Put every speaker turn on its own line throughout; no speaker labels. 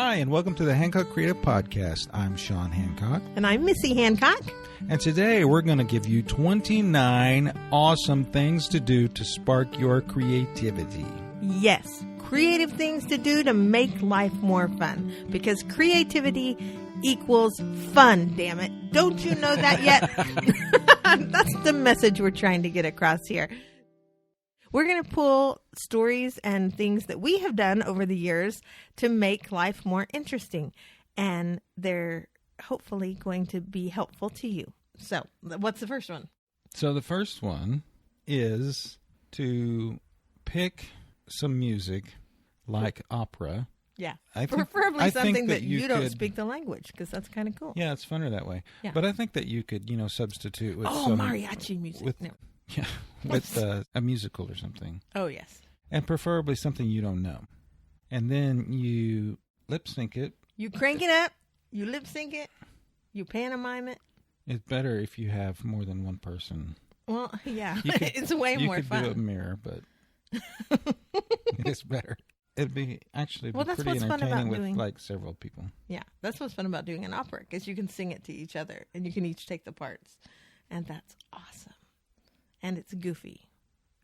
Hi, and welcome to the Hancock Creative Podcast. I'm Shawn Hancock.
And I'm Missy Hancock.
And today we're going to give you 29 awesome things to do to spark your creativity.
Yes, creative things to do to make life more fun. Because creativity equals fun, damn it. Don't you know that yet? That's the message we're trying to get across here. We're going to pull stories and things that we have done over the years to make life more interesting. And they're hopefully going to be helpful to you. So, what's the first one?
So the first one is to pick some music like opera.
Yeah. Preferably something that you don't
could
speak the language, because that's kind of cool.
Yeah, it's funner that way.
Yeah.
But I think that you could, substitute with some
mariachi music.
Yeah, with a musical or something.
Oh, yes.
And preferably something you don't know. And then you lip sync it.
You crank it up, you lip sync it, you pantomime it.
It's better if you have more than one person.
Well, yeah, it's way more fun.
You could do a mirror, but it's better. It'd be actually pretty entertaining with like several people.
Yeah, that's what's fun about doing an opera, because you can sing it to each other and you can each take the parts. And that's awesome. And it's goofy.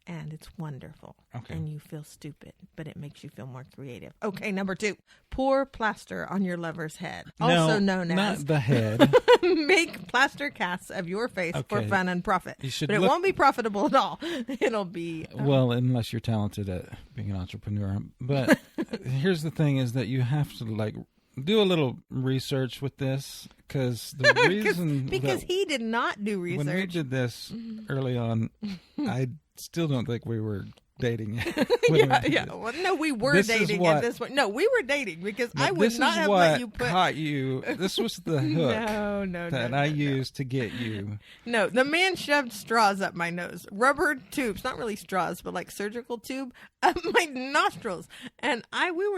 And it's wonderful.
Okay.
And you feel stupid, but it makes you feel more creative. Okay, number 2. Pour plaster on your lover's head. Also known as...
not the head.
Make plaster casts of your face for fun and profit. But it won't be profitable at all. It'll be...
Well, unless you're talented at being an entrepreneur. But here's the thing is that you have to do a little research with this, because the reason...
because he did not do research.
When we did this early on, I still don't think we were dating.
Yeah. Well, no, we were dating at this point. No, we were dating, because I would not have let you put...
This is what caught you. This was the hook
that
I used to get you.
No, the man shoved straws up my nose. Rubber tubes, not really straws, but like surgical tube, up my nostrils. And we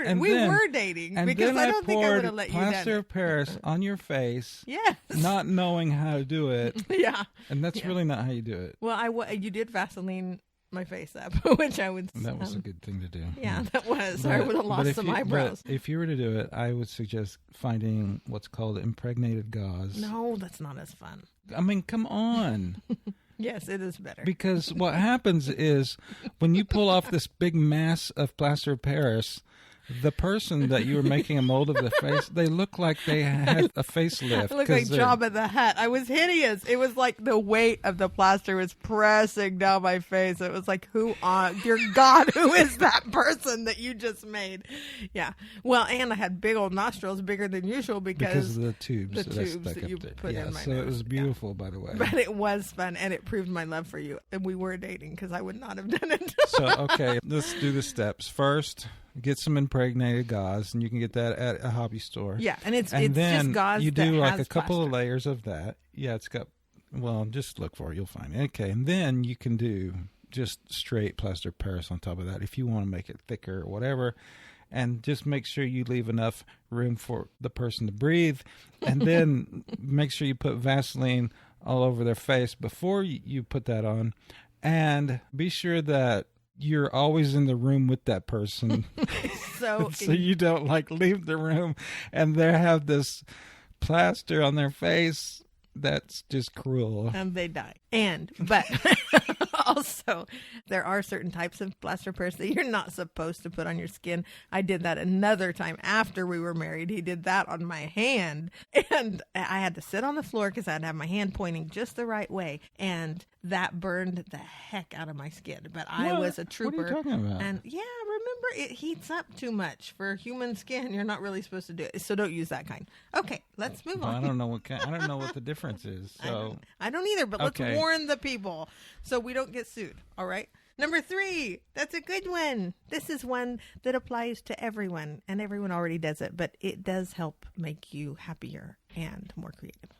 were dating, because I don't think I would have let you do it.
Plaster of Paris on your face.
Yes.
Not knowing how to do it.
Yeah.
And that's really not how you do it.
Well, you did Vaseline my face up, which I would...
That was a good thing to do.
Yeah, that was. I would have lost some eyebrows.
But if you were to do it, I would suggest finding what's called impregnated gauze.
No, that's not as fun.
I mean, come on.
Yes, it is better.
Because what happens is when you pull off this big mass of plaster of Paris, the person that you were making a mold of the face, they look like they had a facelift.
I look like Jabba the Hutt. I was hideous. It was like the weight of the plaster was pressing down my face. It was like, dear God, who is that person that you just made? Yeah. Well, and I had big old nostrils, bigger than usual because
of the tubes.
That you put in my nose.
So it was beautiful, by the way.
But it was fun, and it proved my love for you. And we were dating, because I would not have done it.
So, okay, let's do the steps. First, get some impregnated gauze, and you can get that at a hobby store.
Yeah, and it's
then
just gauze
you do
that
like
has
a couple
plaster.
of layers of that. Yeah, it's got, just look for it. You'll find it. Okay, and then you can do just straight plaster of Paris on top of that if you want to make it thicker or whatever. And just make sure you leave enough room for the person to breathe. And then make sure you put Vaseline all over their face before you put that on. And be sure that you're always in the room with that person. So you don't leave the room and they have this plaster on their face. That's just cruel.
And they die. But also, there are certain types of plaster of Paris that you're not supposed to put on your skin. I did that another time after we were married. He did that on my hand. And I had to sit on the floor because I had to have my hand pointing just the right way. And that burned the heck out of my skin. But I was a trooper.
What are you talking about?
And remember, it heats up too much for human skin. You're not really supposed to do it. So don't use that kind. Okay, let's move on.
I don't know what the difference is. So
I don't either, but let's warn the people so we don't get sued. All right. Number 3, that's a good one. This is one that applies to everyone, and everyone already does it, but it does help make you happier and more creative.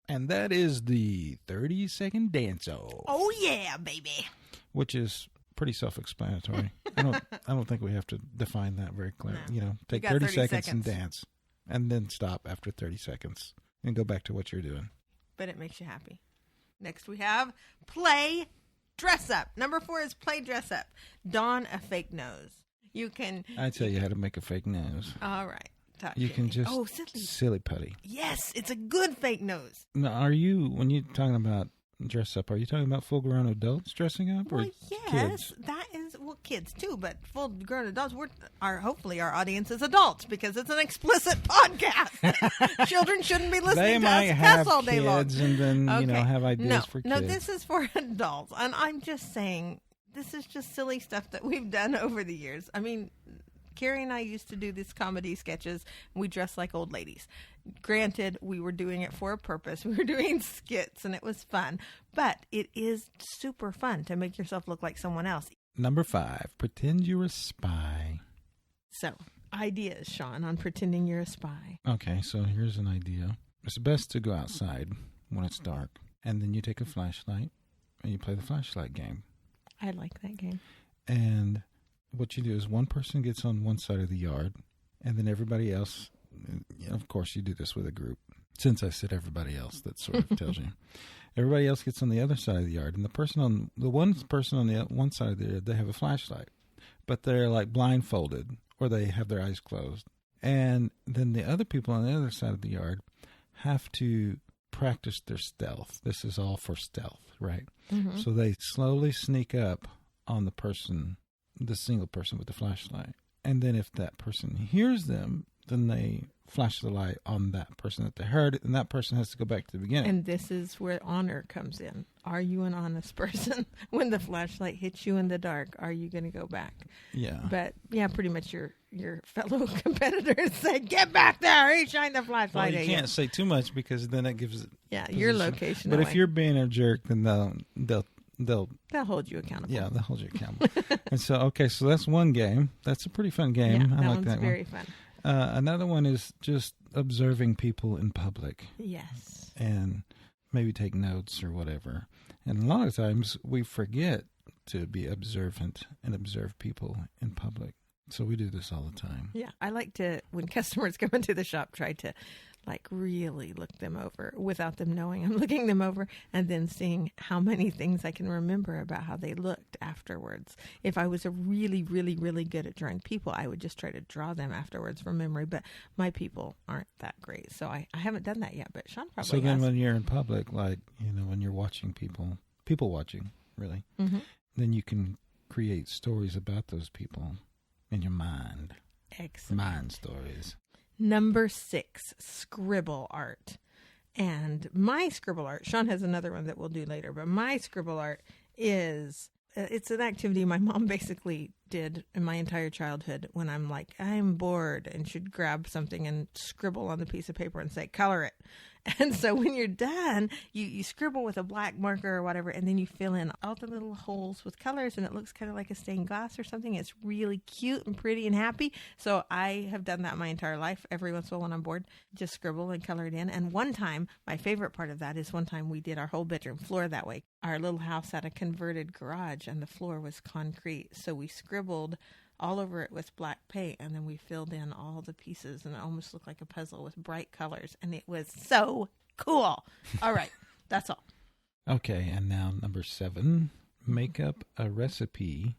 And that is the 30-second dance-o.
Oh yeah, baby.
Which is pretty self-explanatory. I don't think we have to define that very clearly.
No.
Take 30 seconds and dance, and then stop after 30 seconds and go back to what you're doing.
But it makes you happy. Next we have play dress up. Number 4 is play dress up. Don a fake nose. You can...
I tell you how to make a fake nose.
All right.
You can just
silly.
silly putty.
Yes, it's a good fake nose.
Now, are you, when you're talking about dress up, are you talking about full-grown adults dressing up, or
yes,
kids?
that is kids too, but full-grown adults. Hopefully our audience is adults because it's an explicit podcast. Children shouldn't be listening to us cuss all day long.
They might have kids and then have ideas for kids.
No, this is for adults, and I'm just saying this is just silly stuff that we've done over the years. I mean, Carrie and I used to do these comedy sketches. And we dressed like old ladies. Granted, we were doing it for a purpose. We were doing skits, and it was fun. But it is super fun to make yourself look like someone else.
Number 5, pretend you're a spy.
So, ideas, Shawn, on pretending you're a spy.
Okay, so here's an idea. It's best to go outside when it's dark, and then you take a flashlight, and you play the flashlight game.
I like that game.
And what you do is one person gets on one side of the yard, and then everybody else, of course you do this with a group. Since I said everybody else, that sort of tells you. Everybody else gets on the other side of the yard, and the one person on the one side of the yard, they have a flashlight, but they're like blindfolded, or they have their eyes closed. And then the other people on the other side of the yard have to practice their stealth. This is all for stealth, right? Mm-hmm. So they slowly sneak up on the single person with the flashlight. And then if that person hears them, then they flash the light on that person that they heard, and that person has to go back to the beginning.
And this is where honor comes in. Are you an honest person? When the flashlight hits you in the dark, are you going to go back?
Yeah.
But, yeah, pretty much your fellow competitors say, get back there, he shined the flashlight at you.
You can't say too much because then it gives it
your location
But
away.
if you're being a jerk, then they'll
hold you accountable.
Yeah, they'll hold you accountable. And so that's one game. That's a pretty fun game.
Yeah,
I like
one's
that
very
one.
fun.
Another one is just observing people in public.
Yes.
And maybe take notes or whatever. And a lot of times we forget to be observant and observe people in public. So we do this all the time.
Yeah, I like to, when customers come into the shop, try to really look them over without them knowing I'm looking them over, and then seeing how many things I can remember about how they looked afterwards. If I was a really, really, really good at drawing people, I would just try to draw them afterwards from memory, but my people aren't that great. So I haven't done that yet, but Shawn probably has.
So then when you're in public, when you're watching people watching, really, mm-hmm. then you can create stories about those people in your mind.
Excellent.
Mind stories.
Number 6, scribble art. And my scribble art, Shawn has another one that we'll do later, but my scribble art it's an activity my mom basically did in my entire childhood when I'm bored and should grab something and scribble on the piece of paper and say, color it. And so when you're done, you scribble with a black marker or whatever, and then you fill in all the little holes with colors, and it looks kind of like a stained glass or something. It's really cute and pretty and happy. So I have done that my entire life. Every once in a while when I'm bored, just scribble and color it in. And one time, my favorite part of that is one time we did our whole bedroom floor that way. Our little house had a converted garage, and the floor was concrete. So we scribbled all over it with black paint, and then we filled in all the pieces, and it almost looked like a puzzle with bright colors, and it was so cool. All right, that's all.
Okay, and now number 7, make up a recipe.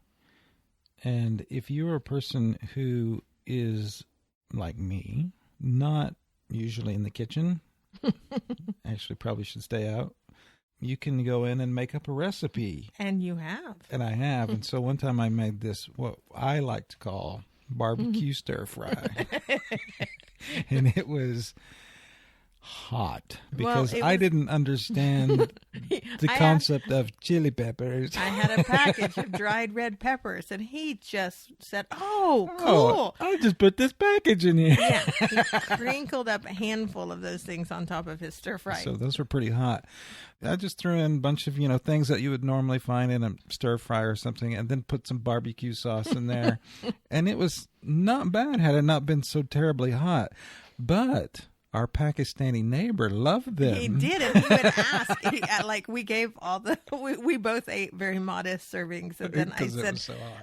And if you're a person who is like me, not usually in the kitchen, actually probably should stay out, you can go in and make up a recipe.
And you have.
And I have. And so one time I made this, what I like to call barbecue stir fry. And it was hot because I didn't understand the concept of chili peppers.
I had a package of dried red peppers, and he just said, oh, cool.
I'll just put this package in here.
Yeah, he crinkled up a handful of those things on top of his stir fry.
So those were pretty hot. I just threw in a bunch of, things that you would normally find in a stir fry or something, and then put some barbecue sauce in there. And it was not bad had it not been so terribly hot. But our Pakistani neighbor loved them.
He did, and he would ask. We gave we both ate very modest servings. And then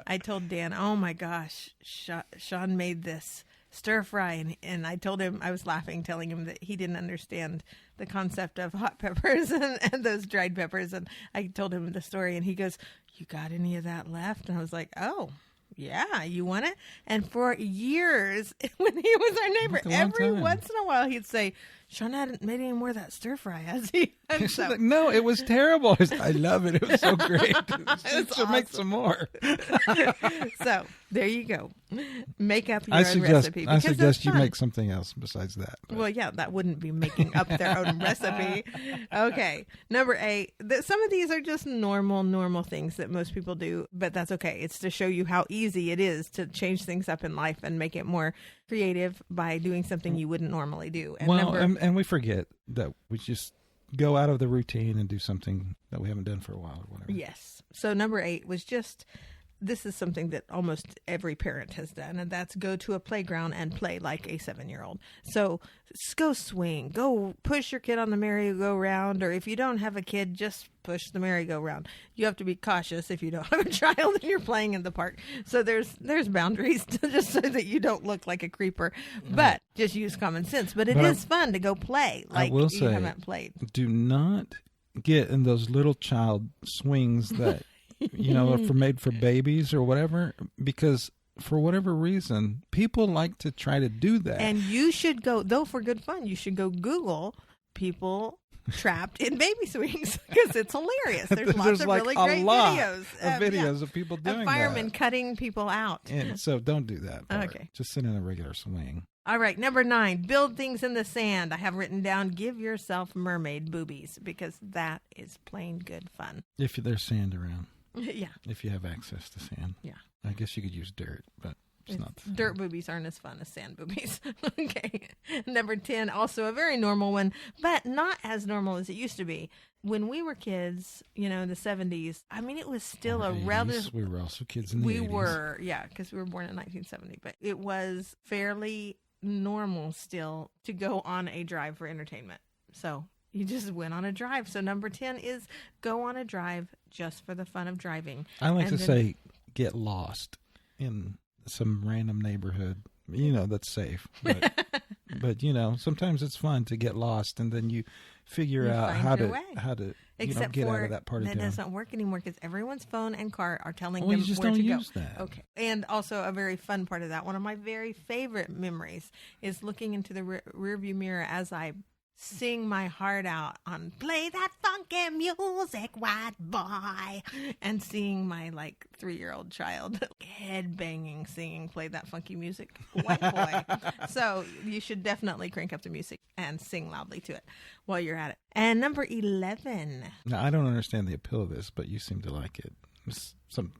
I told Dan, oh my gosh, Shawn made this stir fry, and I told him, I was laughing, telling him that he didn't understand the concept of hot peppers and those dried peppers. And I told him the story, and he goes, you got any of that left? And I was like, oh, Yeah, you want it? And for years, when he was our neighbor, every once in a while he'd say, Shawn hadn't made any more of that stir fry, has he? And so,
like, no, it was terrible. I love it. It was so great.
Awesome.
Make some more.
So there you go. Make up your own recipe.
I suggest you make something else besides that.
But. Well, yeah, that wouldn't be making up their own recipe. Okay. Number 8. Some of these are just normal things that most people do, but that's okay. It's to show you how easy it is to change things up in life and make it more creative by doing something you wouldn't normally do. And
and we forget that we just go out of the routine and do something that we haven't done for a while or whatever.
Yes. So number 8 was just, this is something that almost every parent has done, and that's go to a playground and play like a 7-year-old. So go swing, go push your kid on the merry-go-round, or if you don't have a kid, just push the merry-go-round. You have to be cautious if you don't have a child and you're playing in the park. So there's boundaries just so that you don't look like a creeper, but just use common sense. But it is fun to go play like you haven't played.
Do not get in those little child swings that are made for babies or whatever, because for whatever reason, people like to try to do that.
And you should go, though for good fun, you should go Google people trapped in baby swings, because it's hilarious. There's lots of really great videos
of people doing that.
Firemen cutting people out.
And so don't do that part.
Okay.
Just sit in a regular swing.
All right, number 9, build things in the sand. I have written down, give yourself mermaid boobies, because that is plain good fun.
If there's sand around.
Yeah.
If you have access to sand.
Yeah.
I guess you could use dirt, but it's not.
Dirt boobies aren't as fun as sand boobies. Okay. Number 10, also a very normal one, but not as normal as it used to be. When we were kids, the 70s, I mean, it was still a relative.
We were also kids in the 80s.
We were, yeah, because we were born in 1970, but it was fairly normal still to go on a drive for entertainment. So you just went on a drive. So number 10 is go on a drive just for the fun of driving.
I like to say get lost in some random neighborhood, that's safe. But sometimes it's fun to get lost, and then you figure out how to get out of that part of town.
That doesn't work anymore because everyone's phone and car are telling them
you just
where
don't
to
use
go.
That.
Okay. And also a very fun part of that, one of my very favorite memories is looking into the rearview mirror as I sing my heart out on Play That Funky Music, White Boy, and seeing my 3-year-old child head-banging, singing Play That Funky Music, White Boy. So you should definitely crank up the music and sing loudly to it while you're at it. And number 11.
Now, I don't understand the appeal of this, but you seem to like it.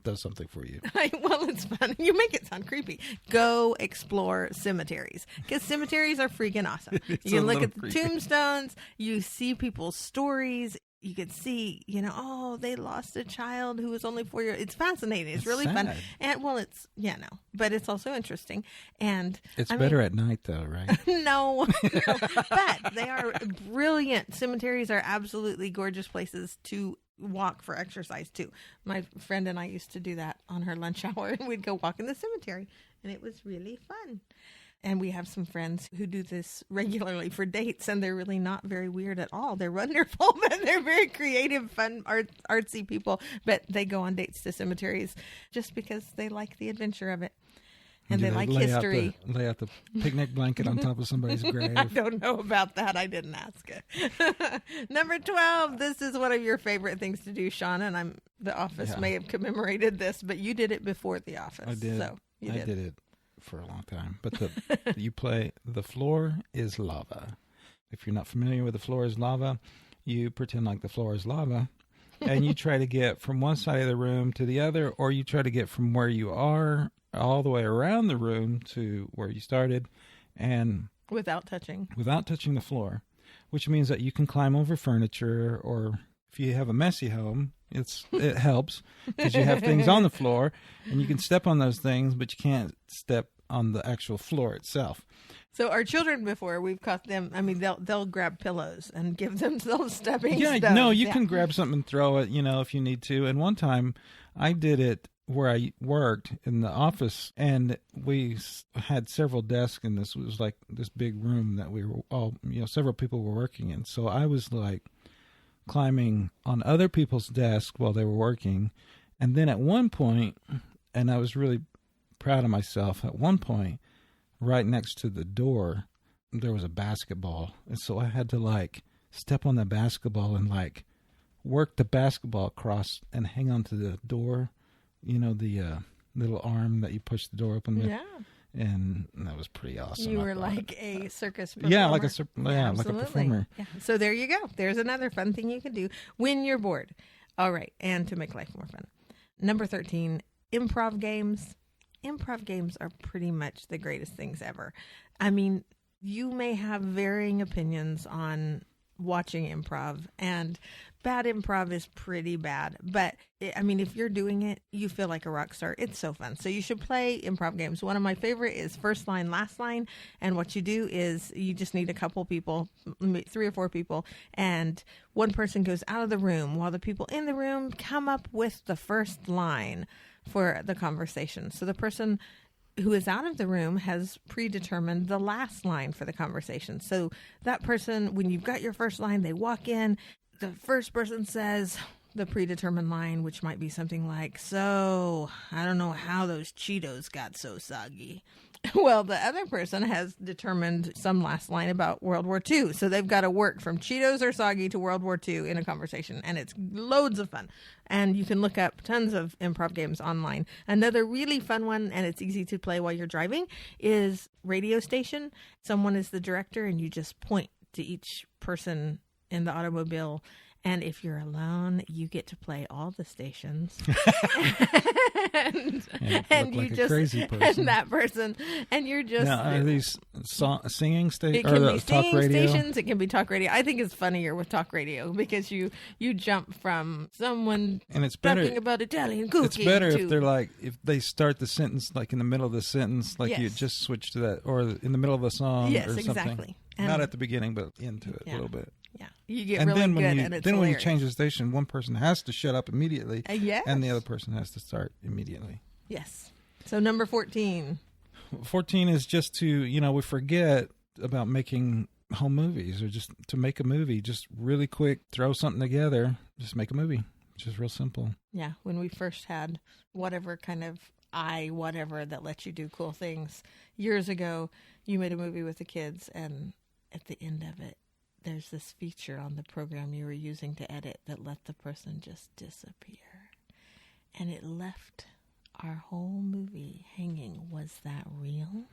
Does something for you.
Well, it's fun. You make it sound creepy. Go explore cemeteries, because cemeteries are freaking awesome. You can look at the tombstones. You see people's stories. You could see, they lost a child who was only 4 years. It's fascinating. It's really
sad.
fun. And but it's also interesting. And
it's better at night, though, right?
No, but they are brilliant. Cemeteries are absolutely gorgeous places to walk for exercise too. My friend and I used to do that on her lunch hour, and we'd go walk in the cemetery, and it was really fun. And we have some friends who do this regularly for dates, and they're really not very weird at all. They're wonderful, but they're very creative, fun, artsy people. But they go on dates to cemeteries just because they like the adventure of it. And they like history.
Lay out the picnic blanket on top of somebody's grave.
I don't know about that. I didn't ask it. Number 12. This is one of your favorite things to do, Shawn, and The Office may have commemorated this, but you did it before The Office.
I did.
So I
did it for a long time. But you play The Floor is Lava. If you're not familiar with The Floor is Lava, you pretend like the floor is lava, and you try to get from one side of the room to the other, or you try to get from where you are all the way around the room to where you started, and
without touching
the floor, which means that you can climb over furniture, or if you have a messy home, it helps because you have things on the floor and you can step on those things, but you can't step on the actual floor itself.
So our children, before we've caught them, I mean, they'll grab pillows and give themselves stepping stones.
No, you can grab something and throw it, if you need to. And one time I did it where I worked in the office, and we had several desks, and this was like this big room that we were all, several people were working in. So I was climbing on other people's desks while they were working. And then at one point, and I was really proud of myself. At one point, right next to the door, there was a basketball. And so I had to like step on the basketball and like work the basketball across and hang on to the door. You know, the little arm that you push the door open with.
Yeah.
And that was pretty awesome.
You were like a circus performer.
Yeah, like a performer.
Yeah. So there you go. There's another fun thing you can do when you're bored. All right. And to make life more fun. Number 13, improv games. Improv games are pretty much the greatest things ever. I mean, you may have varying opinions on watching improv, and bad improv is pretty bad. But, if you're doing it, you feel like a rock star. It's so fun. So you should play improv games. One of my favorite is first line, last line. And what you do is you just need a couple people, 3 or 4 people, and one person goes out of the room while the people in the room come up with the first line for the conversation. So the person who is out of the room has predetermined the last line for the conversation. So that person, when you've got your first line, they walk in, the first person says the predetermined line, which might be something like, "So, I don't know how those Cheetos got so soggy." Well, the other person has determined some last line about World War II. So they've got to work from Cheetos are soggy to World War II in a conversation. And it's loads of fun. And you can look up tons of improv games online. Another really fun one, and it's easy to play while you're driving, is radio station. Someone is the director, and you just point to each person in the automobile. And if you're alone, you get to play all the stations. and you
like
just,
a crazy person.
And that person, and you're just.
Now, are these singing stations?
It can be
talk
singing
radio?
stations. It can be talk radio. I think it's funnier with talk radio because you jump from someone
and it's better,
talking about Italian cooking.
It's better if they're like, if they start the sentence like in the middle of the sentence, like
Yes.
you just switch to that, or in the middle of a song
Yes,
or something.
exactly. And
Not at the beginning, but into it
Yeah.
a little bit.
yeah, you get
And
really
then
good,
when
and it's
when you
hilarious.
change the station, one person has to shut up immediately,
Yes.
and the other person has to start immediately.
Yes. So number 14.
14 is just to, we forget about making home movies, or just to make a movie, just really quick, throw something together, just make a movie. It's just real simple.
Yeah, when we first had whatever kind of whatever that lets you do cool things years ago, you made a movie with the kids, and at the end of it, there's this feature on the program you were using to edit that let the person just disappear. And it left our whole movie hanging. Was that real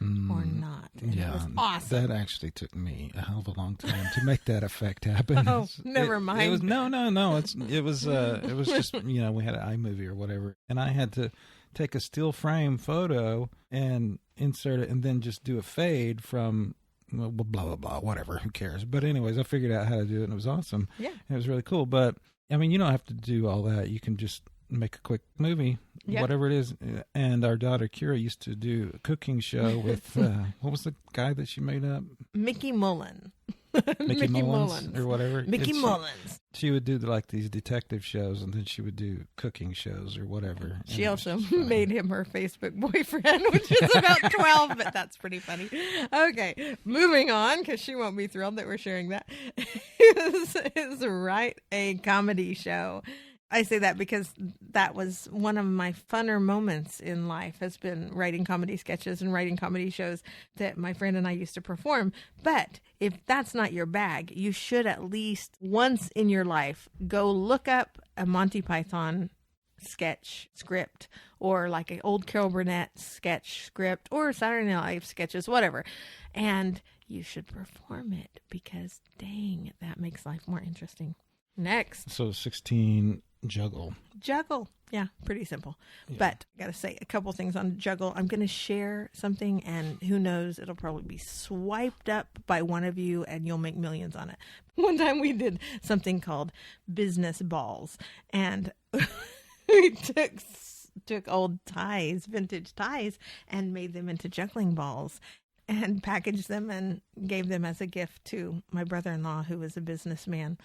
or not? And it was awesome.
That actually took me a hell of a long time to make that effect happen.
Oh, never mind.
It was no. It was just we had an iMovie or whatever, and I had to take a still frame photo and insert it, and then just do a fade from blah blah blah, whatever. Who cares? But anyways, I figured out how to do it, and it was awesome.
Yeah,
it was really cool. But you don't have to do all that. You can just make a quick movie, whatever it is. And our daughter Kira used to do a cooking show with what was the guy that she made up?
Mickey Mullen.
Mickey Mullins or whatever.
Mickey Mullins.
She would do like these detective shows, and then she would do cooking shows or whatever.
She also made him her Facebook boyfriend, which is about 12, but that's pretty funny. Okay, moving on, because she won't be thrilled that we're sharing that. is Write a Comedy Show. I say that because that was one of my funner moments in life, has been writing comedy sketches and writing comedy shows that my friend and I used to perform. But if that's not your bag, you should at least once in your life go look up a Monty Python sketch script, or like an old Carol Burnett sketch script, or Saturday Night Live sketches, whatever. And you should perform it, because dang, that makes life more interesting. Next.
So 16, juggle.
Yeah, pretty simple. Yeah. But I got to say a couple things on juggle. I'm going to share something, and who knows, it'll probably be swiped up by one of you and you'll make millions on it. One time we did something called business balls, and we took old ties, vintage ties, and made them into juggling balls and packaged them and gave them as a gift to my brother-in-law, who was a businessman.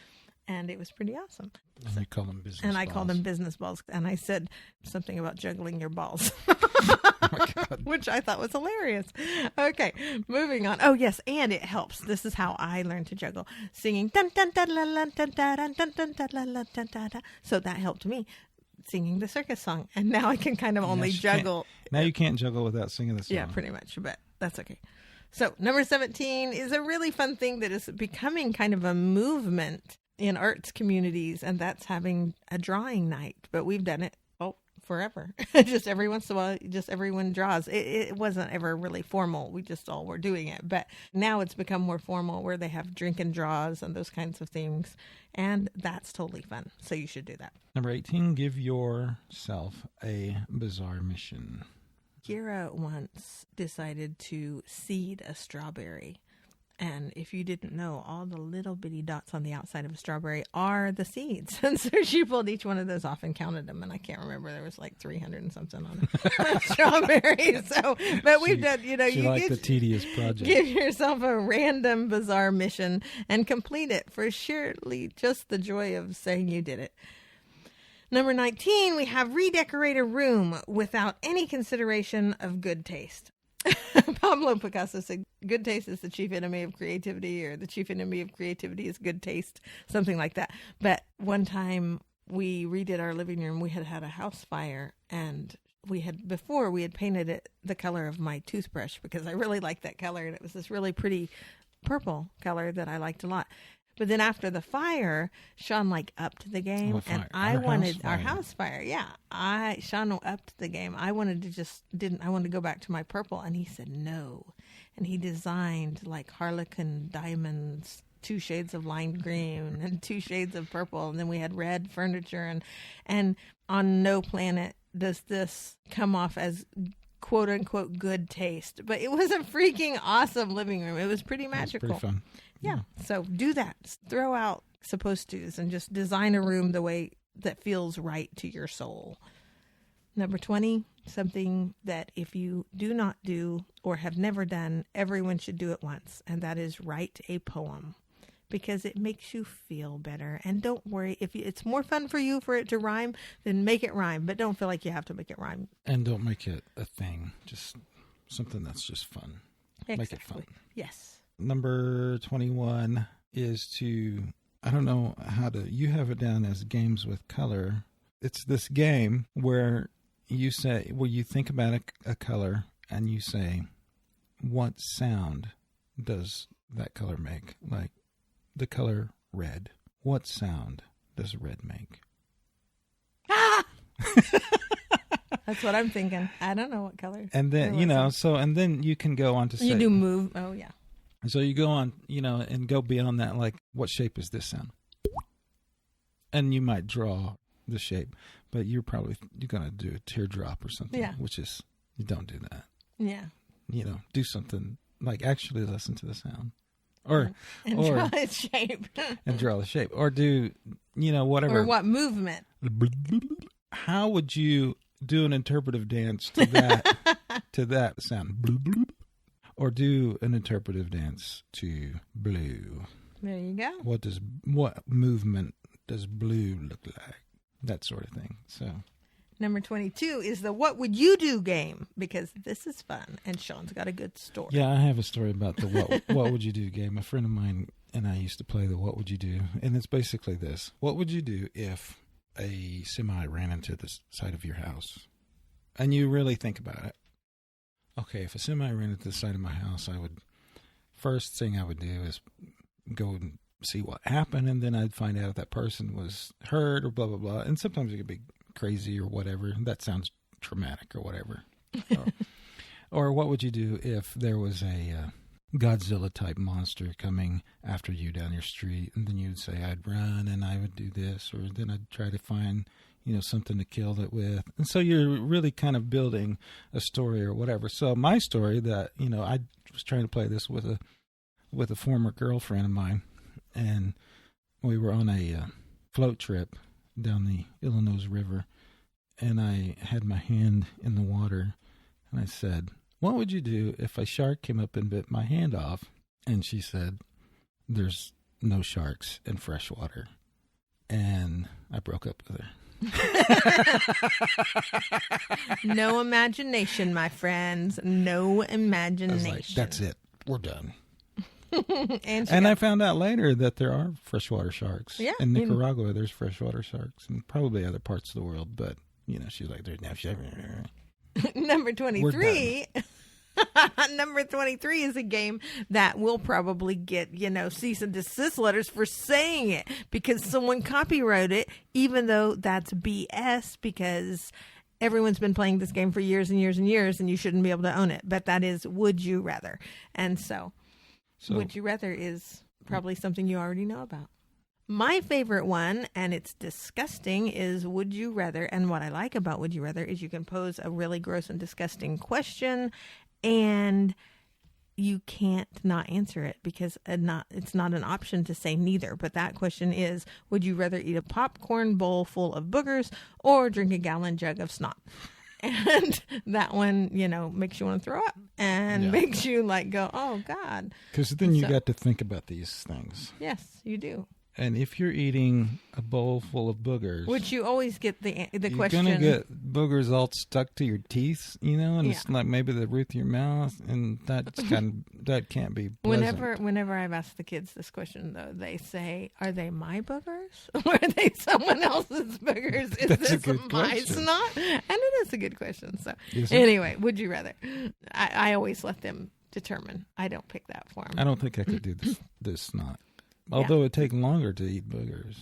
And it was pretty awesome.
And I call them business
balls. And I called them business balls. And I said something about juggling your balls. Oh my God. Which I thought was hilarious. Okay, moving on. Oh, yes, and it helps. This is how I learned to juggle. Singing. Dun, dun, dun, dun, dun, dun, dun, dun, dun, dun, dun, dun, dun, dun. So that helped me. singing the circus song. And now I can kind of only juggle.
Now you can't juggle without singing the song.
Yeah, pretty much, but that's okay. So number 17 is a really fun thing that is becoming kind of a movement in arts communities, and that's having a drawing night. But we've done it forever. Just every once in a while, just everyone draws. It wasn't ever really formal. We just all were doing it. But now it's become more formal where they have drink and draws and those kinds of things. And that's totally fun. So you should do that.
Number 18, give yourself a bizarre mission.
Kira once decided to seed a strawberry. And if you didn't know, all the little bitty dots on the outside of a strawberry are the seeds. And so she pulled each one of those off and counted them. And I can't remember. There was like 300 and something on a strawberry. So, but we've done, you
liked the tedious project.
Give yourself a random, bizarre mission and complete it for surely just the joy of saying you did it. Number 19, we have redecorate a room without any consideration of good taste. Pablo Picasso said, good taste is the chief enemy of creativity, or the chief enemy of creativity is good taste, something like that. But one time we redid our living room. We had a house fire, and we had painted it the color of my toothbrush because I really liked that color, and it was this really pretty purple color that I liked a lot. But then after the fire, Shawn upped the game, and I wanted our house fire. Yeah, Shawn upped the game. I wanted to go back to my purple, and he said no, and he designed harlequin diamonds, 2 shades of lime green and 2 shades of purple, and then we had red furniture, and on no planet does this come off as quote unquote good taste, but it was a freaking awesome living room. It was pretty magical.
It was pretty fun.
Yeah. So do that. Throw out supposed to's and just design a room the way that feels right to your soul. Number 20, something that if you do not do or have never done, everyone should do it once. And that is write a poem, because it makes you feel better. And don't worry, if it's more fun for you for it to rhyme, then make it rhyme. But don't feel like you have to make it rhyme.
And don't make it a thing. Just something that's just fun.
Exactly.
Make it fun.
Yes.
Number 21 is you have it down as games with color. It's this game where you think about a color and you say, what sound does that color make? Like the color red. What sound does red make?
Ah! That's what I'm thinking. I don't know what color.
And then, and then you can go on to say.
You do move. Oh, yeah.
So you go on, and go beyond that, like, what shape is this sound? And you might draw the shape, but you're going to do a teardrop or something, which is, you don't do that.
Yeah.
Do something, like actually listen to the sound. Or
draw its shape.
And draw the shape. Or do, whatever.
Or what movement?
How would you do an interpretive dance to that sound? Or do an interpretive dance to blue.
There you go.
What movement does blue look like? That sort of thing. So,
number 22 is the What Would You Do game, because this is fun, and Shawn's got a good story.
Yeah, I have a story about the What Would You Do game. A friend of mine and I used to play the What Would You Do, and it's basically this: what would you do if a semi ran into the side of your house? And you really think about it. Okay, if a semi ran into the side of my house, first thing I would do is go and see what happened, and then I'd find out if that person was hurt or blah, blah, blah. And sometimes it could be crazy or whatever. That sounds traumatic or whatever. Or what would you do if there was a Godzilla-type monster coming after you down your street, and then you'd say, I'd run and I would do this, or then I'd try to find something to kill it with. And so you're really kind of building a story or whatever. So my story that, I was trying to play this with a former girlfriend of mine, and we were on a float trip down the Illinois River, and I had my hand in the water, and I said, what would you do if a shark came up and bit my hand off? And she said, there's no sharks in freshwater. And I broke up with her.
No imagination, my friends. No imagination.
I was like, that's it. We're done.
And
I found out later that there are freshwater sharks.
Yeah.
In Nicaragua, there's freshwater sharks, and probably other parts of the world. But, she's like, there's no shark.
Number 23. Number 23 is a game that will probably get, cease and desist letters for saying it because someone copyrighted it, even though that's BS because everyone's been playing this game for years and years and years, and you shouldn't be able to own it. But that is Would You Rather. And so Would You Rather is probably something you already know about. My favorite one, and it's disgusting, is Would You Rather. And what I like about Would You Rather is you can pose a really gross and disgusting question, and you can't not answer it because it's not an option to say neither. But that question is, would you rather eat a popcorn bowl full of boogers or drink a gallon jug of snot? And that one, makes you want to throw up and makes you go, oh, God.
Because then you got to think about these things.
Yes, you do.
And if you're eating a bowl full of boogers,
which you always get the
you're
question,
you're gonna get boogers all stuck to your teeth, and it's like maybe the roof of your mouth, and that can't be pleasant.
Whenever I've asked the kids this question, though, they say, "Are they my boogers, or are they someone else's boogers? Is this my snot?" And it is a good question. So anyway, would you rather? I always let them determine. I don't pick that for them.
I don't think I could do this snot. Although it takes longer to eat boogers.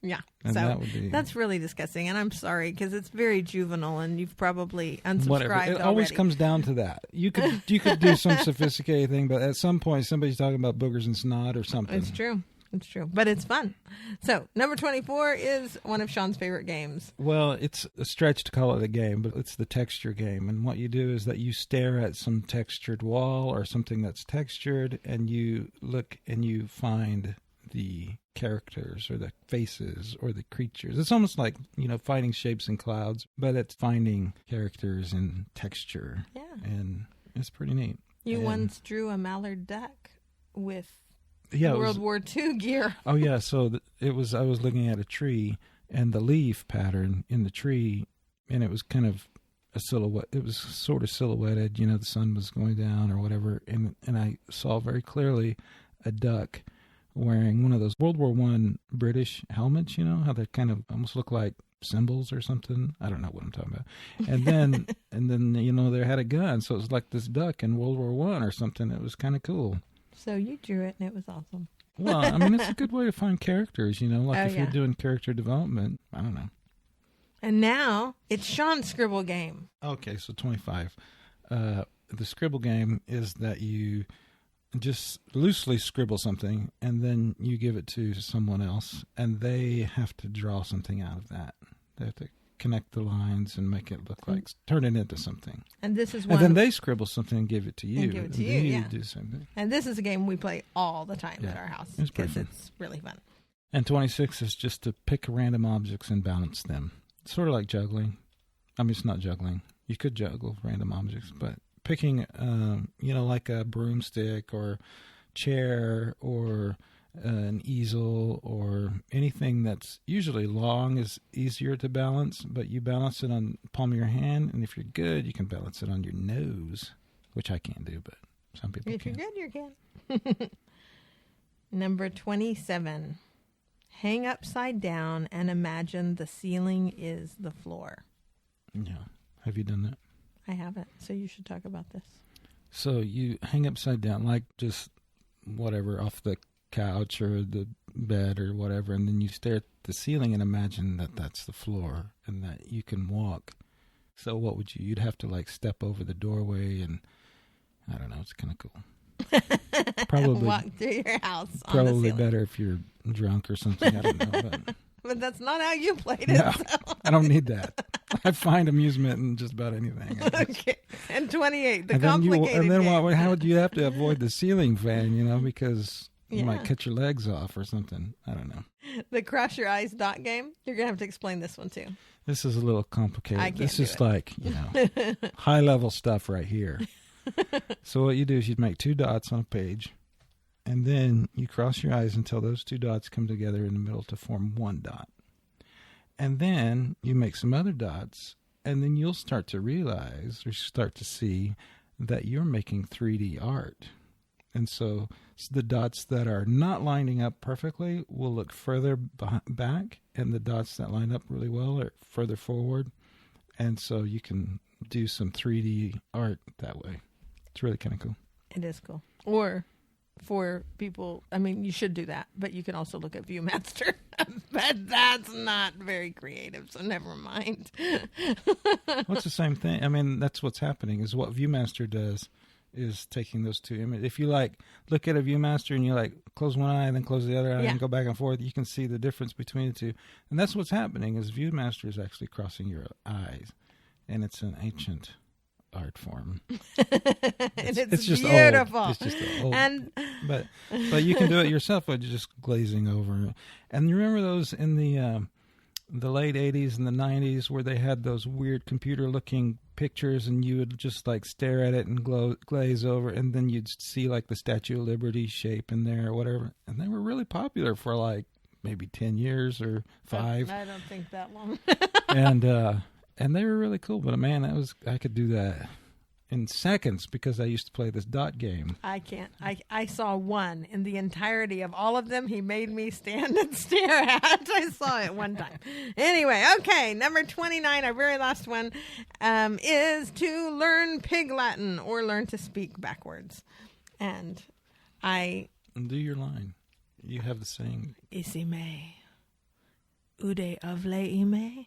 Yeah.
And
so that's really disgusting. And I'm sorry because it's very juvenile and you've probably unsubscribed
It always comes down to that. You could do some sophisticated thing, but at some point somebody's talking about boogers and snot or something.
It's true. It's true. But it's fun. So number 24 is one of Shawn's favorite games.
Well, it's a stretch to call it a game, but it's the texture game. And what you do is that you stare at some textured wall or something that's textured, and you look and you find the characters or the faces or the creatures. It's almost like, finding shapes in clouds, but it's finding characters in texture.
Yeah.
And it's pretty neat.
You once drew a mallard duck with World War II gear.
Oh yeah, so I was looking at a tree and the leaf pattern in the tree, and it was kind of a silhouette. It was sort of silhouetted, the sun was going down or whatever, and I saw very clearly a duck wearing one of those World War I British helmets. How they kind of almost look like symbols or something. I don't know what I'm talking about. And then they had a gun, so it was like this duck in World War I or something. It was kind of cool. So
you drew it, and it was awesome.
Well, it's a good way to find characters, if you're doing character development. I don't know.
And now, it's Shawn's Scribble game.
Okay, so 25. The Scribble game is that you just loosely scribble something, and then you give it to someone else, and they have to draw something out of that. They have to connect the lines and make it look like, turn it into something.
And this is one.
And then they scribble something and give it to you.
And give it to you,
you do the same thing.
And this is a game we play all the time at our house because it's really fun.
And 26 is just to pick random objects and balance them. It's sort of like juggling. It's not juggling. You could juggle random objects, but picking, like a broomstick or chair or an easel or anything that's usually long is easier to balance, but you balance it on the palm of your hand, and if you're good, you can balance it on your nose, which I can't do, but some people can.
If you're good, you can. Number 27. Hang upside down and imagine the ceiling is the floor.
Yeah. Have you done that?
I haven't, so you should talk about this.
So you hang upside down, like just whatever, off the couch or the bed or whatever, and then you stare at the ceiling and imagine that that's the floor and that you can walk. So what would you'd have to step over the doorway, and I don't know, it's kind of cool. Probably
walk through your house.
Probably better if you're drunk or something. I don't know,
but that's not how you played it.
No,
so.
I don't need that. I find amusement in just about anything.
Okay. And 28, the
and
complicated
then
game.
How would you have to avoid the ceiling fan, because you might cut your legs off or something. I don't know.
The cross your eyes dot game. You're going to have to explain this one too.
This is a little complicated.
I can't
this
do
is
it.
High level stuff right here. So what you do is you make 2 dots on a page, and then you cross your eyes until those 2 dots come together in the middle to form 1 dot. And then you make some other dots, and then you'll start to realize or start to see that you're making 3D art. And so the dots that are not lining up perfectly will look further back, and the dots that line up really well are further forward. And so you can do some 3D art that way. It's really kind of cool.
It is cool. Or for people, I mean, you should do that, but you can also look at ViewMaster. But that's not very creative, so never mind.
Well, it's the same thing. I mean, that's what's happening is what ViewMaster does is taking those two images. If you like look at a ViewMaster and you like close one eye and then close the other eye and go back and forth, you can see the difference between the two. And that's what's happening is ViewMaster is actually crossing your eyes, and it's an ancient art form.
It's just
beautiful.
Old.
It's just old. But you can do it yourself by just glazing over. And you remember those in the late 80s and the 90s where they had those weird computer-looking pictures, and you would just like stare at it and glaze over, and then you'd see like the Statue of Liberty shape in there or whatever. And they were really popular for like maybe 10 years or 5.
I don't think that long.
And they were really cool. But man, I could do that in seconds because I used to play this dot game.
I can't. I saw one in the entirety of all of them. He made me stand and stare at. I saw it one time. Anyway, okay, number 29, our very last one, is to learn Pig Latin or learn to speak backwards. And
do your line. You have the saying.
Isi me, ude avle ime.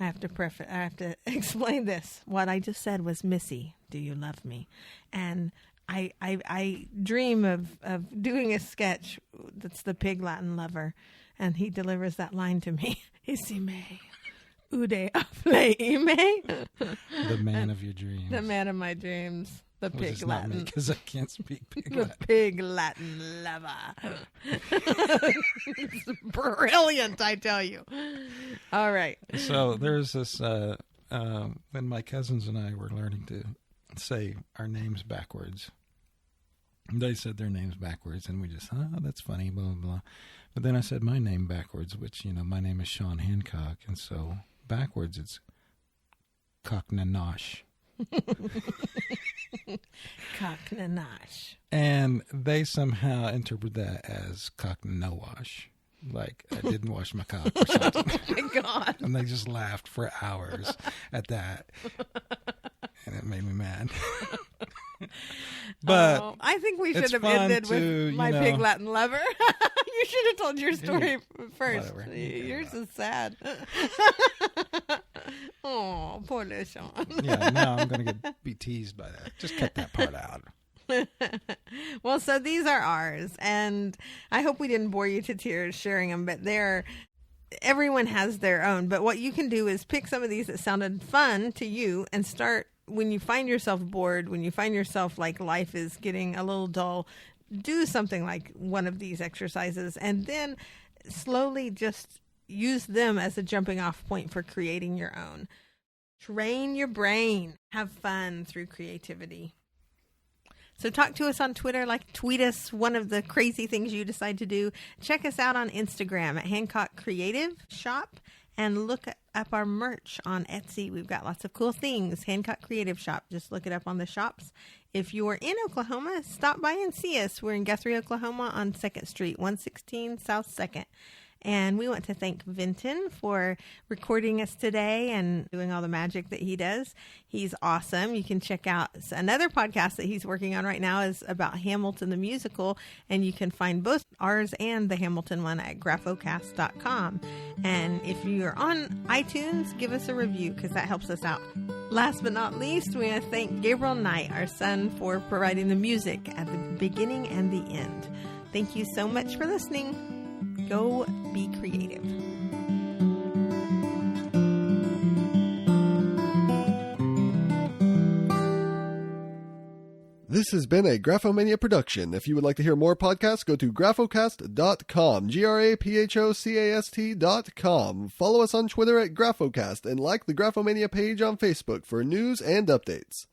I have to explain this. What I just said was, Missy, do you love me? And I dream of doing a sketch that's the Pig Latin lover, and he delivers that line to me. Isi me, ude afle ime.
The man of your dreams.
The man of my dreams. The Pig Latin.
Because I can't speak Pig
Latin. The Pig Latin lover. It's brilliant, I tell you. All right.
So there's this, when my cousins and I were learning to say our names backwards, they said their names backwards, and we just, that's funny, blah, blah, blah. But then I said my name backwards, which, my name is Shawn Hancock, and so backwards it's Cocknanosh.
Cocknanosh.
And they somehow interpret that as cock-no-wash. Like I didn't wash my cock or something.
Oh my God.
And they just laughed for hours at that. And it made me mad. But
I think we should have ended with my Pig Latin lover. You should have told your story first.
Whatever.
Yours is sad. Oh, poor little Shawn.
Yeah, now I'm going to be teased by that. Just cut that part out.
Well, so these are ours, and I hope we didn't bore you to tears sharing them, but everyone has their own. But what you can do is pick some of these that sounded fun to you and start when you find yourself bored, when you find yourself like life is getting a little dull, do something like one of these exercises, and then slowly just use them as a jumping off point for creating your own. Train your brain. Have fun through creativity. So talk to us on Twitter, tweet us one of the crazy things you decide to do. Check us out on Instagram at Hancock Creative Shop, and look up our merch on Etsy. We've got lots of cool things. Hancock Creative Shop. Just look it up on the shops. If you are in Oklahoma, stop by and see us. We're in Guthrie, Oklahoma on 2nd Street, 116 South 2nd. And we want to thank Vinton for recording us today and doing all the magic that he does. He's awesome. You can check out another podcast that he's working on right now is about Hamilton the musical. And you can find both ours and the Hamilton one at graphocast.com. And if you're on iTunes, give us a review because that helps us out. Last but not least, we want to thank Gabriel Knight, our son, for providing the music at the beginning and the end. Thank you so much for listening. Go be creative.
This has been a Graphomania production. If you would like to hear more podcasts, go to graphocast.com, graphocast.com. Follow us on Twitter at Graphocast and like the Graphomania page on Facebook for news and updates.